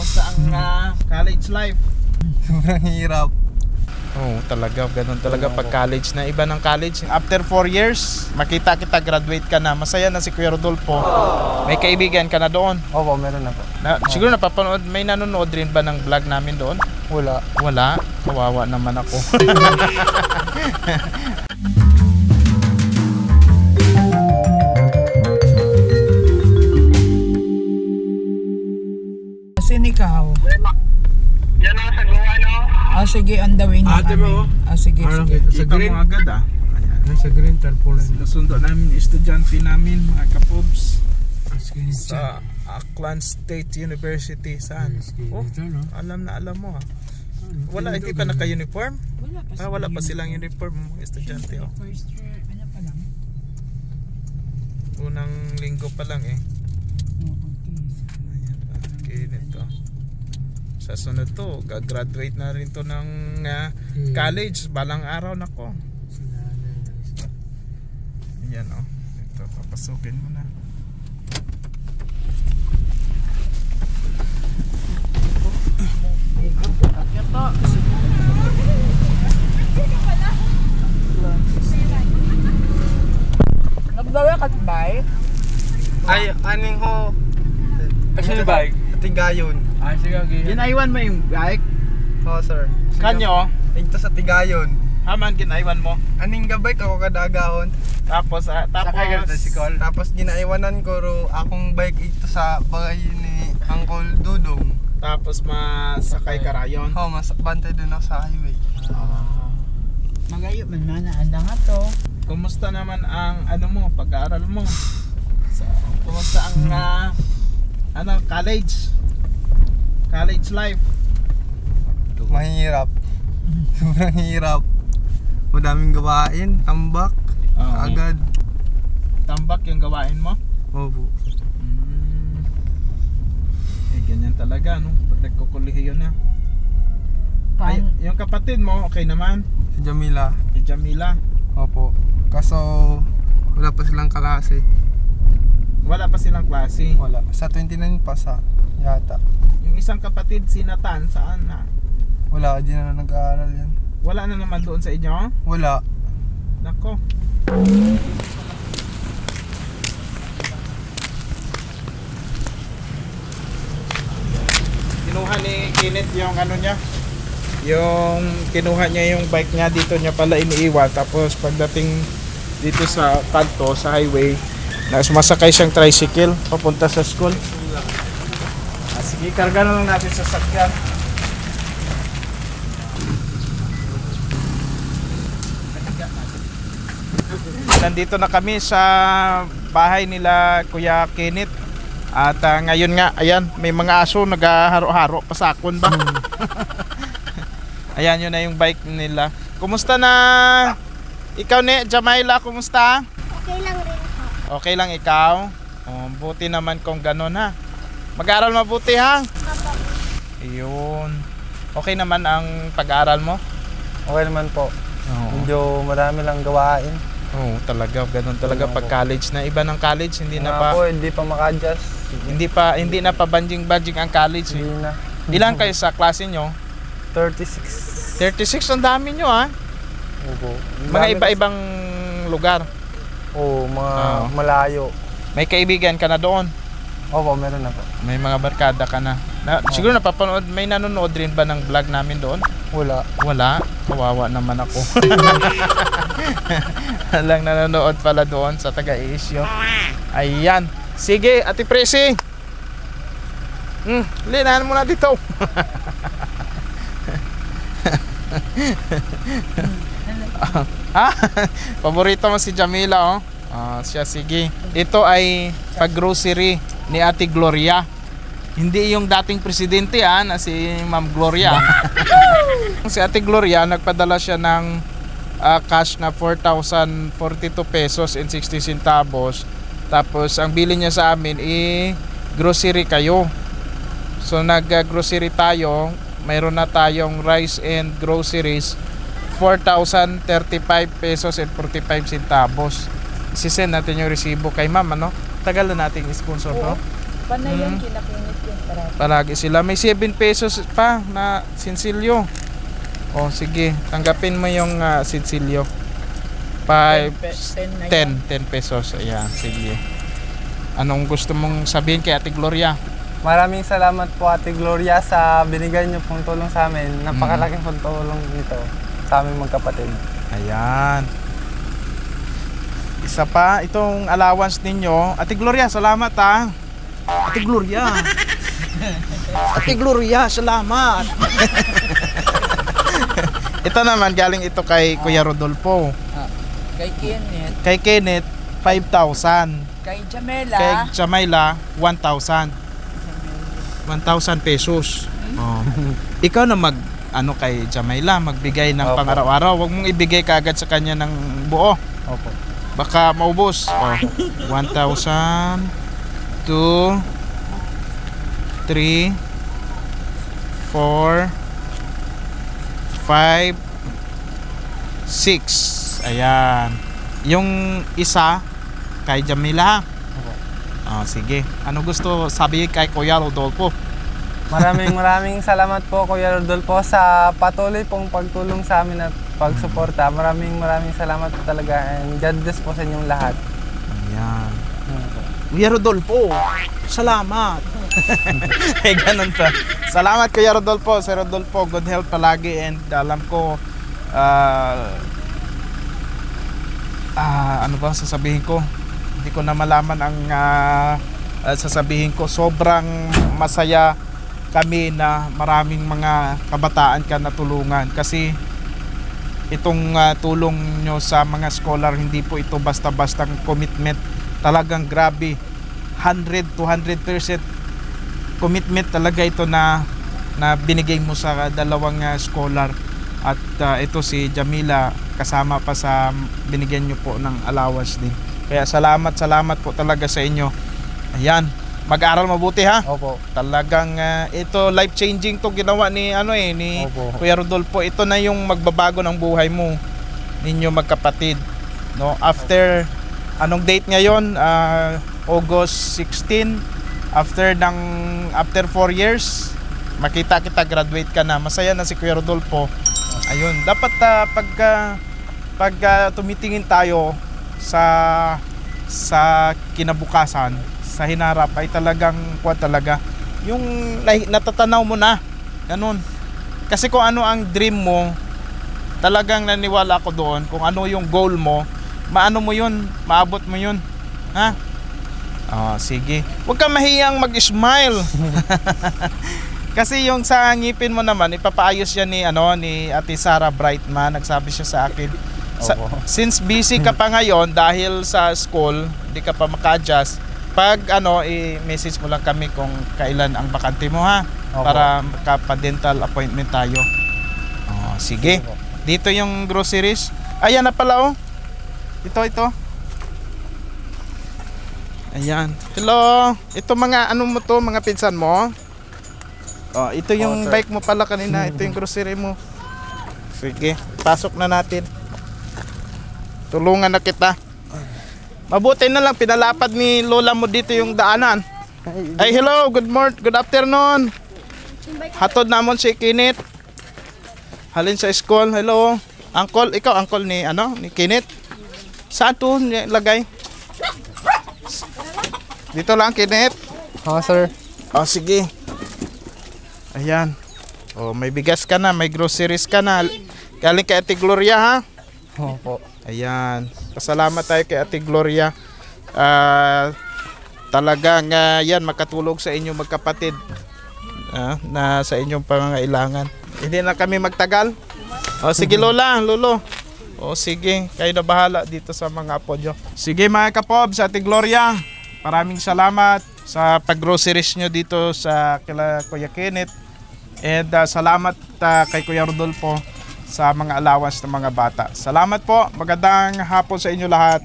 Kumusta ang college life? Sobrang hirap. Oo, talaga. Ganun talaga pag college na. Iba ng college. After 4 years, makita kita, graduate ka na. Masaya na si Kuya Rodolfo. May kaibigan ka na doon. Opo, meron na po. Siguro napapanood, may nanonood rin ba ng vlog namin doon? Wala. Wala? Kawawa naman ako. Asin ikaw? Yan ang sagawa, no? Sige, on the way na Ate kami. mo? Sige, sige. Sa green mo agad Ayan. Sa green tarpaulin. Nasundo namin yung estudyante namin, mga kapobs. Sa Aklan State University. Saan? Alam na alam mo ha. Wala, hindi pa naka-uniform? Wala pa silang uniform mga estudyante. First year, ano pa lang? Unang linggo pa lang eh. Okay, nito. Sa sunod to, gagraduate na rin to ng college. Balang araw na ko. Yan o. Ito, papasukin mo na. Nagbawa ka bike? Ay, aning ho. Kasi yung bike? Tigayon. Ay, sige, okay. Ginaiwan mo yung bike? Oo, sir. Kanyo? Ito sa Tigayon. Haman, ginaiwan mo. Aning gabay ako kadagahon. Tapos Tapos ginaiwanan ko ro akong bike ito sa bahay ni Uncle Dudong. Tapos masakay ka rayon. Oo, bantay doon ako sa highway. Magayo man man na nga to. Kumusta naman ang ano mo, pag-aaral mo? Kumusta ang college? College life? Mahirap. Sobrang hirap. Madaming gawain, tambak, agad. Tambak yung gawain mo? Opo. Ganyan talaga no, pag nagkukulihiyo na. Ay, yung kapatid mo, okay naman? Si Jamila. Si Jamila? Opo. Kaso wala pa silang klase. Wala pa silang klase? Wala. Sa 29 pa sa yata. Yung isang kapatid, si Nathan, saan na? Wala, di na nag-aaral yan. Wala na naman doon sa inyo? Wala. Nako. Kinuha ni Kenneth yung ano niya, yung kinuha niya yung bike niya, dito niya pala iniiwan. Tapos pagdating dito sa kanto, sa highway, sumasakay siyang tricycle papunta sa school. Sige, karga na lang natin sa sakyan. Nandito na kami sa bahay nila Kuya Kenneth. At ngayon nga, ayan, may mga aso naghaharo-haro, pasakon ba? Ayan, yun na yung bike nila. Kumusta na? Ikaw ni Jamaila, kumusta? Okay lang rin po. Okay lang ikaw? Buti naman kung gano'n ha. Mag-aaral mabuti ha? Opo. Ayun. Okay naman ang pag-aaral mo? Okay naman po. Medyo marami lang gawain. Oo, talaga. Ganun talaga pag college na. Iba ng college, hindi na pa... Hindi pa maka-adjust. Hindi na pa banjing-banjing ang college. Hindi na. Ilan kayo sa klase nyo? 36. 36, ang dami nyo ha? Opo. Mga iba-ibang lugar. Oo, mga malayo. May kaibigan ka na doon? Opo, meron na po. May mga barkada ka na. Siguro napapanood, may nanonood rin ba ng vlog namin doon? Wala. Wala? Kawawa naman ako. Lang nanonood pala doon sa taga-Isyo. Ayan. Sige, Ate Presi. Linahan mo na dito. Paborito mo si Jamila, oh. Siya, sige. Ito ay pag-grocery ni Ate Gloria. Hindi yung dating presidente na si Ma'am Gloria. Si Ate Gloria, nagpadala siya ng cash na 4,042 pesos and 60 centavos. Tapos ang bili niya sa amin grocery kayo. So nag-grocery tayo. Mayroon na tayong rice and groceries 4,035 pesos and 45 centavos. Isisend natin yung resibo kay Ma'am, ano? Tagal na nating sponsor to. Panay yung kinakinit yan. Palagi sila. May 7 pesos pa na sinsilyo. O sige, tanggapin mo yung sinsilyo. 10 pesos. Ayan, sige. Anong gusto mong sabihin kay Ate Gloria? Maraming salamat po Ate Gloria sa binigay niyo pong tulong sa amin. Napakalaking pong tulong nito sa aming magkapatid. Ayan. Isa pa, itong allowance ninyo. Ate Gloria, salamat ha. Ate Gloria. Ate Gloria, salamat. Ito naman, galing ito kay Kuya Rodolfo. Kay Kenneth. Kay Kenneth, 5,000. Kay Jamela. Kay Jamaila, 1,000. 1,000 pesos. Oh. Ikaw na kay Jamaila, magbigay ng Opo. pang-araw-araw. Huwag mong ibigay kaagad sa kanya ng buo. Opo. Baka maubos. Oh. 1,000, 2, 3, 4, 5, 6. Ayan. Yung isa kay Jamila. Sige. Ano gusto sabihin kay Kuya Rodolfo? Maraming salamat po Kuya Rodolfo sa patuloy pong pagtulong sa amin at pagsuporta. Maraming salamat po talaga and God bless po sa inyong lahat. Ayan. Kuya Rodolfo, salamat. Eh, ganun pa. Salamat Kuya Rodolfo. Sir Rodolfo, good health palagi and alam ko ano ba sasabihin ko? Hindi ko na malaman ang sasabihin ko. Sobrang masaya kami na maraming mga kabataan ka natulungan kasi itong tulong nyo sa mga scholar, hindi po ito basta-bastang commitment. Talagang grabe, 100 to 100% commitment talaga ito na binigay mo sa dalawang scholar. At ito si Jamila kasama pa sa binigyan nyo po ng allowance din. Kaya salamat po talaga sa inyo. Ayan, mag-aral mabuti ha. Opo. Talagang ito life changing to ginawa ni ni Opo. Kuya Rodolfo. Ito na yung magbabago ng buhay mo ninyo magkapatid. No, after anong date ngayon? August 16. After 4 years, makita kita graduate ka na. Masaya na si Kuya Rodolfo. Ayun, dapat pag tumitingin tayo sa kinabukasan, sa hinarap ay talagang yung natatanaw mo na ganun. Kasi kung ano ang dream mo, talagang naniwala ako doon. Kung ano yung goal mo, maano mo yun, maabot mo yun, ha? Sige, huwag ka mahiyang mag-smile. Kasi yung sa ngipin mo naman, ipapaayos yan ni Ate Sarah Brightman. Nagsabi siya sa akin. Since busy ka pa ngayon dahil sa school, hindi ka pa maka-adjust. Pag i-message mo lang kami kung kailan ang bakante mo ha. Opo. Para makapa-dental appointment tayo. Sige. Dito yung groceries. Ayan na pala Ito. Ayan. Hello. Ito mga mga pinsan mo. Ito yung bike mo pala kanina. Ito yung grocery mo. Sige, pasok na natin. Tulungan na kita. Mabuti na lang pinalapad ni lola mo dito yung daanan. Ay, hello, good afternoon. Hatod namon si Kenneth. Halin sa school. Hello. Uncle, ikaw uncle ni Kenneth. Saan to lagay? Dito lang Kenneth. Sir. Sige. Ayan. May bigas ka na, may groceries ka na. Galing kay Ate Gloria ha. Opo. Ayan. Pasalamat tayo kay Ate Gloria. Talagang yan makatulog sa inyo magkapatid na sa inyong pangangailangan. Hindi na kami magtagal. Sige Lola, Lolo. Sige, kayo na bahala dito sa mga apo nyo. Sige mga kapob, sa Ate Gloria, maraming salamat sa pag-groceries nyo dito sa kila Kuya Kenneth. And salamat kay Kuya Rodolfo sa mga allowance ng mga bata. Salamat po. Magandang hapon sa inyo lahat.